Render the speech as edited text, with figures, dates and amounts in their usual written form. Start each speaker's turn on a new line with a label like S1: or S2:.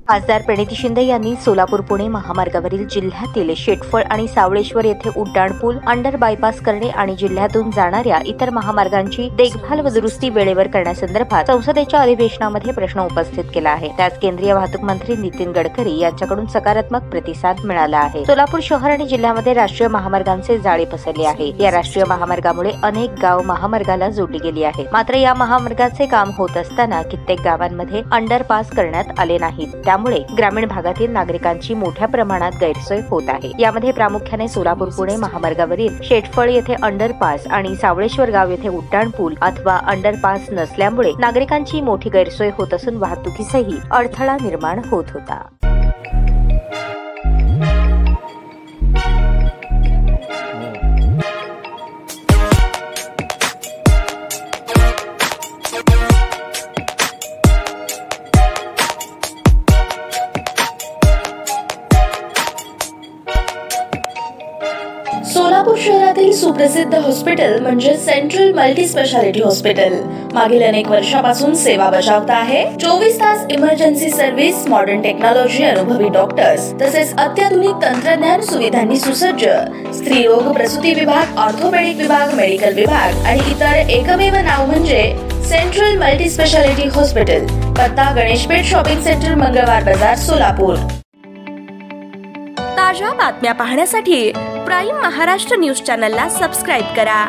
S1: खासदार प्रणिती शिंदे यांनी सोलापूर-पुणे महामार्गावरील जिल्ह्यातील शेटफळ आणि सावळेश्वर येथे उड्डाणपूल, अंडर बायपास करणे आणि जिल्ह्यातून जाणाऱ्या इतर महामार्गांची देखभाल व दुरुस्ती वेळेवर करण्यासंदर्भात संसदेच्या अधिवेशनामध्ये प्रश्न उपस्थित केला आहे। त्यास केंद्रीय वाहतूक मंत्री नितीन गडकरी यांच्याकडून सकारात्मक प्रतिसाद मिळाला आहे। सोलापूर शहर आणि जिल्ह्यामध्ये राष्ट्रीय महामार्गांचे जाळे पसरले आहे। या राष्ट्रीय महामार्गामुळे अनेक गाव महामार्गाला जोडली गेली आहेत। मात्र या महामार्गाचे काम होत असताना कित्येक गावांमध्ये अंडरपास करण्यात आले नाहीत। त्यामुळे ग्रामीण भागातील नागरिकांची मोठ्या प्रमाणात गैरसोय होत आहे। यामध्ये प्रामुख्याने सोलापूर-पुणे महामार्गावरील शेटफळ येथे अंडरपास आणि सावळेश्वर गाव येथे उड्डाणपूल अथवा अंडरपास नसल्यामुळे नागरिकांची मोठी गैरसोय होत असून वाहतुकीसही अडथळा निर्माण होत होता।
S2: सोलापूर शहरातील सुप्रसिद्ध हॉस्पिटल म्हणजे सेंट्रल मल्टी स्पेशालिटी हॉस्पिटल मागील अनेक वर्षापासून सेवा बजावत आहे। 24 तास इमर्जन्सी सर्व्हिस, मॉडर्न टेक्नॉलॉजी, अनुभवी डॉक्टर्स तसेच अत्याधुनिक तंत्रज्ञान सुविधांनी सुसज्ज स्त्रीरोग प्रसूती विभाग, ऑर्थोपेडिक विभाग, मेडिकल विभाग आणि इतर एकमेव नाव म्हणजे सेंट्रल मल्टी स्पेशालिटी हॉस्पिटल। पत्ता गणेशपेठ शॉपिंग सेंटर, मंगळवार बाजार, सोलापूर। ताज्या बातम्या पाहण्यासाठी प्राईम महाराष्ट्र न्यूज चॅनलला सबस्क्राइब करा।